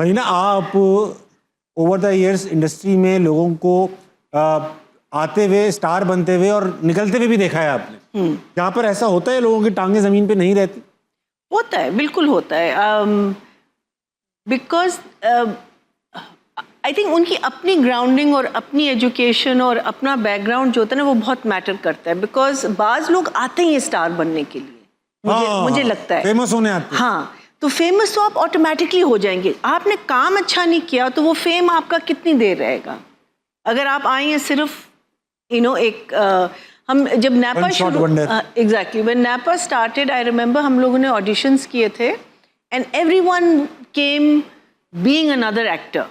मरीना, आप over the years industry में लोगों को आते हुए, स्टार बनते हुए और निकलते हुए भी देखा है आपने। यहाँ पर ऐसा होता है, लोगों की टांगें जमीन पे नहीं रहती? होता है, बिल्कुल होता है। बिकॉज आई थिंक उनकी अपनी ग्राउंडिंग और अपनी एजुकेशन और अपना बैकग्राउंड जो होता है ना, वो बहुत मैटर करता है। बिकॉज बाज लोग आते ही स्टार बनने के लिए, मुझे लगता है फेमस होने आते हैं। हाँ, तो फेमस तो आप ऑटोमेटिकली हो जाएंगे। आपने काम अच्छा नहीं किया तो वो फेम आपका कितनी देर रहेगा। अगर आप आए हैं सिर्फ एक हम जब नैपा शुरू, exactly when NAPA started, I remember हम लोगों ने ऑडिशंस किए थे and everyone came being another actor.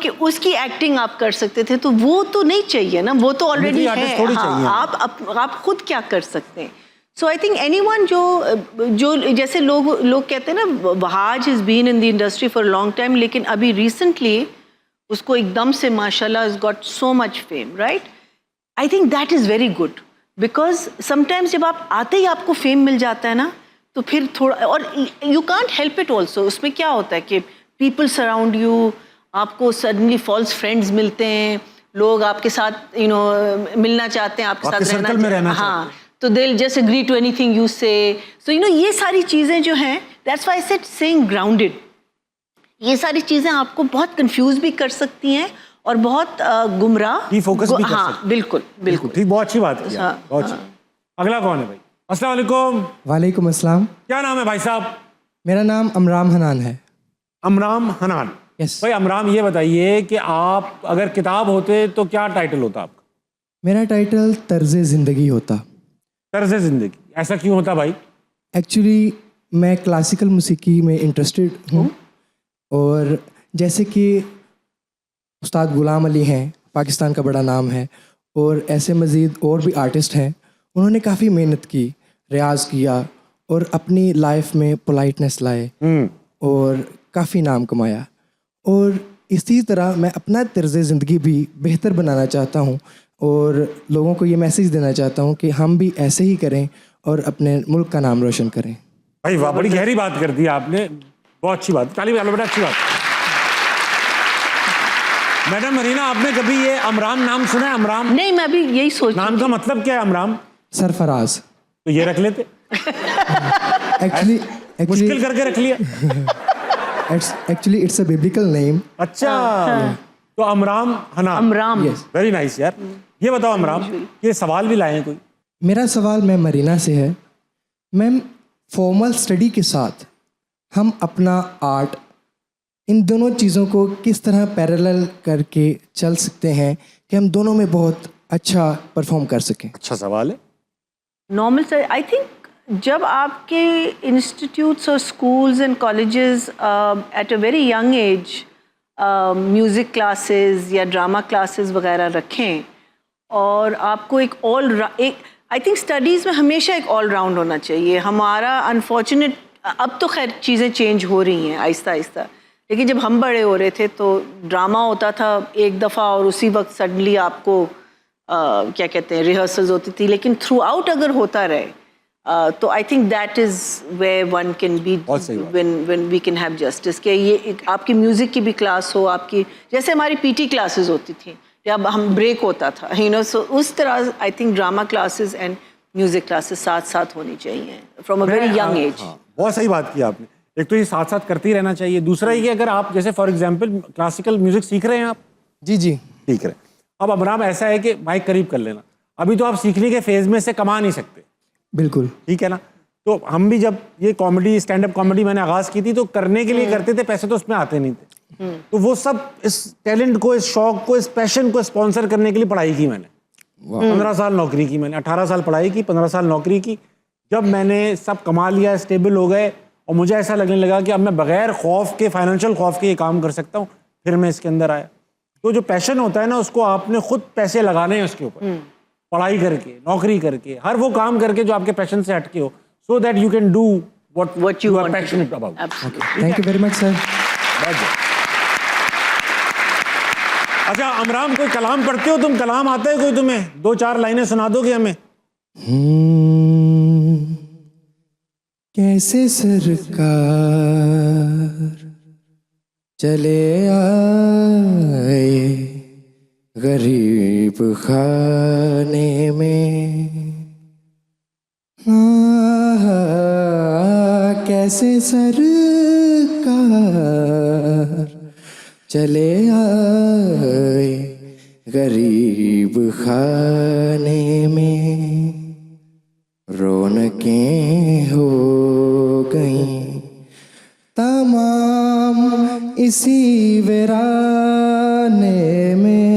कि उसकी एक्टिंग आप कर सकते थे, तो वो तो नहीं चाहिए ना, वो तो ऑलरेडी है। हाँ, आप खुद क्या कर सकते हैं। सो आई थिंक एनीवन जो जैसे लोग कहते हैं ना, Wahaj has been in the industry for long time, लेकिन अभी रिसेंटली उसको एकदम से माशाल्लाह has got so much fame, right? I think that is very good because sometimes जब आप आते ही आपको फेम मिल जाता है ना, तो फिर थोड़ा, और you can't help it also। उसमें क्या होता है कि people surround you, आपको suddenly false friends मिलते हैं, लोग आपके साथ मिलना चाहते हैं, आपके साथ रहना चाहते हैं। हाँ, तो they'll just agree to anything you say। So ये सारी चीज़ें जो हैं, that's why I said saying grounded, ये सारी चीजें आपको बहुत कंफ्यूज भी कर सकती हैं और बहुत गुमराह, फोकस भी कर सकती हैं। बिल्कुल बिल्कुल ठीक, बहुत अच्छी बात है। बहुत अच्छी। अगला कौन है भाई? अस्सलाम वालेकुम। वालेकुम अस्सलाम। क्या नाम है भाई साहब? मेरा नाम अमराम हनान है। अमराम हनान। यस भाई अमराम, ये बताइए कि आप अगर किताब होते तो क्या टाइटल होता आपका? मेरा टाइटल तर्ज़े ज़िंदगी होता। तर्ज़े ज़िंदगी, ऐसा क्यों होता भाई? एक्चुअली मैं क्लासिकल मूसीकी में इंटरेस्टेड हूँ, और जैसे कि उस्ताद गुलाम अली हैं, पाकिस्तान का बड़ा नाम है, और ऐसे मज़ीद और भी आर्टिस्ट हैं। उन्होंने काफ़ी मेहनत की, रियाज किया और अपनी लाइफ में पोलाइटनेस लाए और काफ़ी नाम कमाया। और इसी तरह मैं अपना तर्ज़ ज़िंदगी भी बेहतर बनाना चाहता हूँ और लोगों को ये मैसेज देना चाहता हूँ कि हम भी ऐसे ही करें और अपने मुल्क का नाम रोशन करें। भाई वाह, बड़ी गहरी बात कर दी आपने, बहुत अच्छी बात। ताली बजा लो बेटा, अच्छी बात। मैडम मरीना, आपने कभी ये अमराम नाम सुना है? अमराम नहीं, मैं अभी यही सोच, नाम का मतलब क्या है अमराम? सरफराज। तो ये रख लेते। एक्चुअली मुश्किल करके रख लिया। Actually it's a biblical name. अच्छा, तो अमराम हनान। अमराम, वेरी नाइस यार। ये बताओ अमराम, ये सवाल भी लाए हैं कोई? मेरा सवाल मैम मरीना से है। मैम, फॉर्मल स्टडी के साथ हम अपना आर्ट, इन दोनों चीज़ों को किस तरह पैरेलल करके चल सकते हैं कि हम दोनों में बहुत अच्छा परफॉर्म कर सकें? अच्छा सवाल है। नॉर्मल सर, आई थिंक जब आपके इंस्टीट्यूट्स और schools and colleges at a very young age music classes या ड्रामा क्लासेस वगैरह रखें, और आपको एक आई थिंक स्टडीज़ में हमेशा एक ऑल राउंड होना चाहिए। हमारा अनफॉर्चुनेट, अब तो खैर चीज़ें चेंज हो रही हैं आहिस्ता आहिस्ता, लेकिन जब हम बड़े हो रहे थे तो ड्रामा होता था एक दफ़ा और उसी वक्त सडनली आपको क्या कहते हैं, रिहर्सल्स होती थी। लेकिन थ्रू आउट अगर होता रहे तो I think that is where one can be, when we can have justice. कि ये आपकी म्यूज़िक की भी क्लास हो, आपकी जैसे हमारी पीटी क्लासेस होती थी या हम ब्रेक होता था, सो उस तरह I think drama classes and music classes साथ साथ होनी चाहिए from a very young age. बहुत सही बात की आपने। एक तो ये साथ साथ करते ही रहना चाहिए। दूसरा ये कि अगर आप जैसे फॉर एग्जांपल क्लासिकल म्यूजिक सीख रहे हैं आप? जी जी सीख रहे हैं। अब अमराम, ऐसा है कि माइक करीब कर लेना, अभी तो आप सीखने के फेज में से कमा नहीं सकते। बिल्कुल ठीक है ना? तो हम भी जब ये कॉमेडी, स्टैंड अप कॉमेडी मैंने आगाज की थी तो करने के लिए करते थे, पैसे तो उसमें आते नहीं थे। तो वो सब इस टैलेंट को, इस शौक को, इस पैशन को स्पॉन्सर करने के लिए पढ़ाई की मैंने। 15 साल नौकरी की मैंने, 18 साल पढ़ाई की, 15 साल नौकरी की। जब मैंने सब कमा लिया, स्टेबल हो गए, और मुझे ऐसा लगने लगा कि अब मैं बगैर खौफ के, फाइनेंशियल खौफ के ये काम कर सकता हूँ, फिर मैं इसके अंदर आया। तो जो पैशन होता है ना, उसको आपने खुद पैसे लगाने हैं उसके ऊपर, पढ़ाई करके, नौकरी करके, हर वो काम करके जो आपके पैशन से हटके हो, so that you can do what you are passionate about. Thank you very much sir. अच्छा अमराम, कोई कलाम पढ़ते हो तुम? कलाम आता है कोई तुम्हें? 2-4 लाइनें सुना दोगे हमें? कैसे सरकार चले आए गरीब खाने में, कैसे सरकार चले आए गरीब खाने में, रौनकें हो गईं तमाम इसी वीराने में,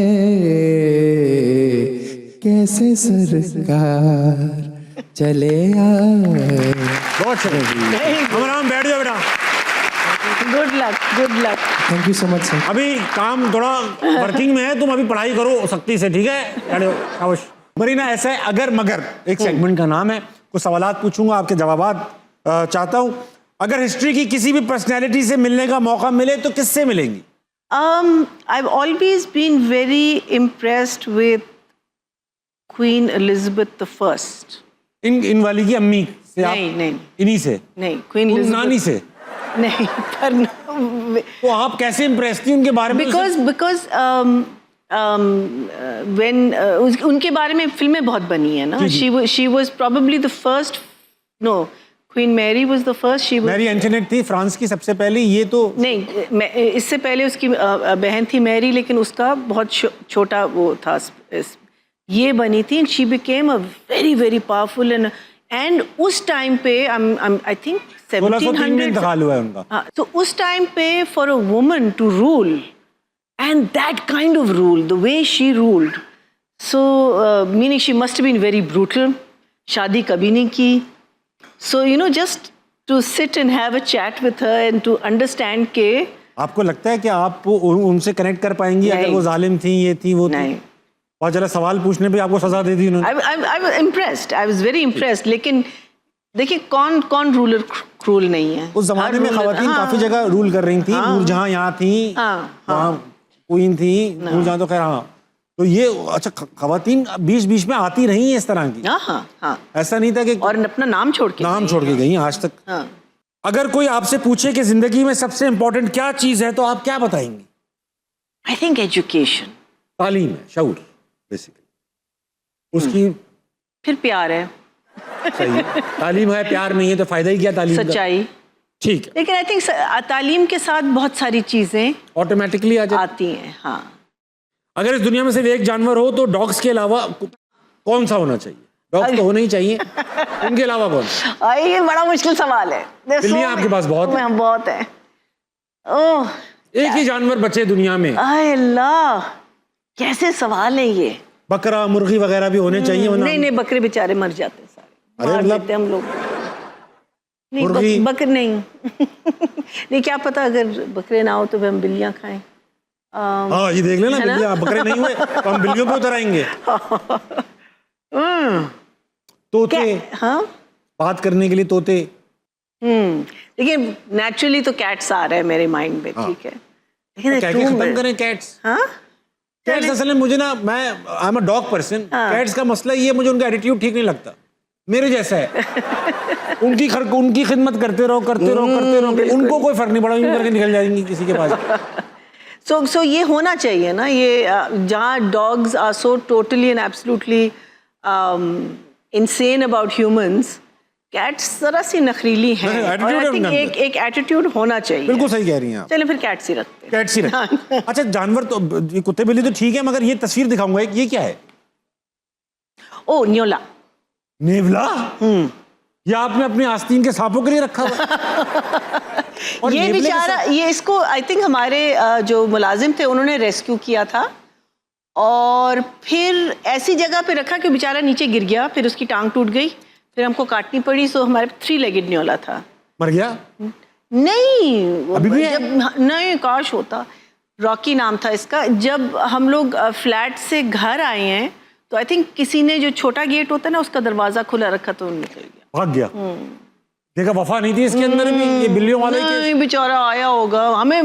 कैसे सरकार चले आए। बहुत अच्छा हम बैठ जाओ बेटा। Good luck, good luck. Thank you so much sir. अभी काम थोड़ा वर्किंग में है, तुम अभी पढ़ाई करो सख्ती से, ठीक है? बैठ जाओ शाबाश। मरीना, ऐसा है अगर मगर एक सेगमेंट का नाम है, कुछ सवालात पूछूंगा, आपके जवाबात चाहता हूं। अगर हिस्ट्री की किसी भी पर्सनैलिटी से मिलने का मौका मिले तो किससे मिलेंगी? I've always been very impressed with Queen Elizabeth the First. इन वाली की अम्मी से? नहीं, नहीं। इन्हीं से? नहीं, Queen Elizabeth नानी से? नहीं, पर तो आप कैसे इम्प्रेस थी उनके बारे में? because when उनके बारे में फिल्में बहुत बनी है ना। she was probably the first, no, Queen Mary was the first. she was Mary Antoinette थी फ्रांस की सबसे पहले। ये तो नहीं, इससे पहले उसकी बहन थी मैरी, लेकिन उसका बहुत छोटा वो था। ये बनी थी। She became a very very powerful and उस टाइम पे आई थिंक 1700 में इंतकाल हुआ है उनका। हाँ, तो उस टाइम पे for a woman to rule and that kind of rule, the way she ruled, so meaning she must been very brutal. शादी कभी नहीं की। So, you know, just to sit and have a chat with her and to understand के आपको लगता है कि आप उनसे कनेक्ट कर पाएंगी अगर वो जालिम थी, ये थी, वो नहीं। थी? बहुत ज़्यादा सवाल पूछने पे आपको सजा दे दी उन्होंने। I was impressed. I was very impressed. लेकिन देखिए कौन रूलर क्रूल नहीं है। उस जमाने में खवातीन काफी जगह रूल कर रही थी। नूरजहां यहाँ थी, वहाँ क्वीन थी। नूरजहां तो खैर हाँ। तो ये अच्छा, खवातीन बीच बीच में आती रही हैं इस तरह की। हाँ। ऐसा नहीं था कि और अपना नाम छोड़ के गई आज तक। अगर कोई आपसे पूछे कि जिंदगी में सबसे इम्पोर्टेंट क्या चीज है तो आप क्या बताएंगे? आई थिंक एजुकेशन, तालीम है, शऊर बेसिकली उसकी। फिर प्यार है। सही है। तालीम है, प्यार नहीं है तो फायदा ही क्या तालीम का? सच्चाई। ठीक है। लेकिन आई थिंक तालीम के साथ बहुत सारी चीजें ऑटोमेटिकली आती हैं। हाँ। अगर इस दुनिया में सिर्फ एक जानवर हो तो डॉग्स के अलावा कौन सा होना चाहिए? डॉग्स तो होने ही चाहिए, उनके अलावा कौन? ये बड़ा मुश्किल सवाल है। बिल्लियां आपके पास बहुत है। बहुत है। ओह, एक ही जानवर बचे दुनिया में। अल्लाह, कैसे सवाल है ये। बकरा, मुर्गी वगैरह भी होने चाहिए? नहीं, बकरे बेचारे मर जाते हैं सारे। अरे मतलब हम लोग नहीं, बकरे नहीं। नहीं, क्या पता अगर बकरे ना हो तो हम बिल्लियां खाएं। हाँ, ये देख लेना, बिल्लियां, बकरे नहीं हुए तो हम बिल्लियों पे उतर आएंगे। तोते, हाँ, बात करने के लिए तोते। लेकिन नेचुरली तो कैट्स आ रहे हैं मेरे माइंड में। ठीक है, लेकिन क्या खत्म करें कैट्स? हाँ, कैट्स असल में मुझे ना, मैं I am a dog person. Cats का मसला ये, मुझे उनका एटीट्यूड ठीक नहीं लगता। मेरे जैसा है। उनकी खिदमत करते रहो। उनको कोई फर्क नहीं पड़ा, यूं करके निकल जाएंगी किसी के पास। So ये होना चाहिए ना, ये जहाँ dogs are so totally and absolutely insane about humans, cats जरा सी नखरीली हैं। और I think एक attitude होना चाहिए। बिल्कुल सही कह रही हैं आप। चलिए फिर cats ही रखते हैं। कैट्स ही रखते। अच्छा, जानवर तो ये कुत्ते बिल्ली तो ठीक है, मगर ये तस्वीर दिखाऊंगा एक, ये क्या है? ओ, न्योला। नेवला? ये आपने अपने आस्तीन के सांपों के लिए रखा हुआ? और ये बेचारा, ये इसको आई थिंक हमारे जो मुलाजिम थे उन्होंने रेस्क्यू किया था और फिर ऐसी जगह पे रखा कि बेचारा नीचे गिर गया, फिर उसकी टांग टूट गई, फिर हमको काटनी पड़ी। सो हमारे 3 लेगेड न्योला था। मर गया? नहीं, अभी भी जब नहीं, काश होता। रॉकी नाम था इसका। जब हम लोग फ्लैट से घर आए हैं तो आई थिंक किसी ने जो छोटा गेट होता है ना, उसका दरवाजा खुला रखा तो निकल गया, भाग गया। देखा, वफा नहीं थी इसके अंदर भी, ये बिल्लियों वाले के। नहीं, बेचारा आया होगा। हमें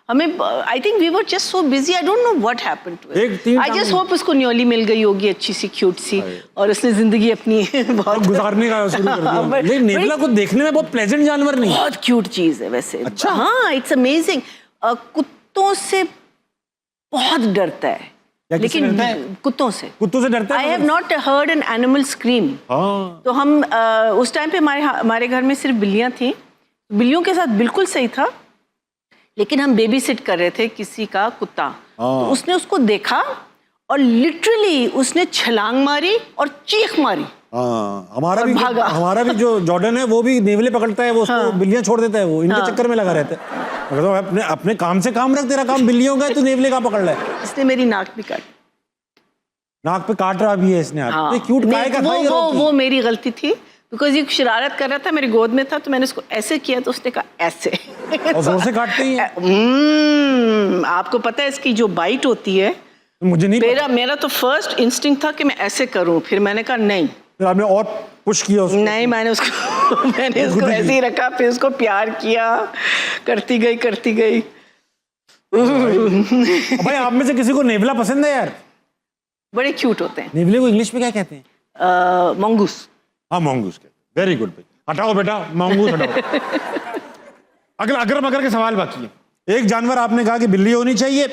हमें I think we were just so busy, I don't know what happened to एक इट। तीन आई जस्ट होप उसको न्योली मिल गई होगी अच्छी सी क्यूट सी, और उसने जिंदगी अपनी बहुत गुजारने का शुरू कर दिया। लेकिन नेवला को देखने में बहुत प्लेजेंट जानवर नहीं है। बहुत क्यूट चीज है वैसे। अच्छा। हाँ, इट्स अमेजिंग। कुत्तों से बहुत डरता है, या किससे लेकिन डरता है? कुत्तों से। कुत्तों से डरता आई है? Have not heard an animal scream. हाँ। तो हम उस टाइम पे हमारे घर में सिर्फ बिल्लियां थी, बिल्लियों के साथ बिल्कुल सही था, लेकिन हम बेबी सिट कर रहे थे किसी का कुत्ता, तो उसने उसको देखा और लिटरली उसने छलांग मारी और चीख मारी। हाँ, और भागा। हमारा भी जो जॉर्डन है वो भी नेवले पकड़ता है, वो उसको बिल्लियां छोड़ देता है, वो इनके चक्कर में लगा रहता है। मैं कहता हूँ अपने अपने काम से काम रख, तेरा काम बिल्लियों का है, तू नेवले का पकड़ रहा है। इसने मेरी नाक भी काटी। नाक पे काट रहा भी है इसने। हाँ, आप क्यूट काय का था ये रॉकी? वो मेरी गलती थी, बिकॉज ये शरारत कर रहा था, मेरी गोद में था, तो मैंने उसको ऐसे किया तो उसने कहा ऐसे। और जोर से काटते ही है। आपको पता है इसकी जो बाइट होती है, मुझे नहीं पता। मेरा तो फर्स्ट इंस्टिंक्ट था कि मैं ऐसे करूं, फिर मैंने कहा नहीं, फिर आपने और पुश किया उसको? नहीं, मैंने उसको ऐसे ही रखा, फिर उसको प्यार किया, करती गई। भाई आप में से किसी को नेवला पसंद है यार? बड़े क्यूट होते हैं। नेवले को इंग्लिश में क्या कहते हैं? मंगूस। हाँ, मंगूस कहते। वेरी गुड भाई, हटाओ बेटा मंगूस हटाओ। अगला अगर मगर के सवाल बाकी है। एक जानवर आपने कहा कि बिल्ली होनी चाहिए,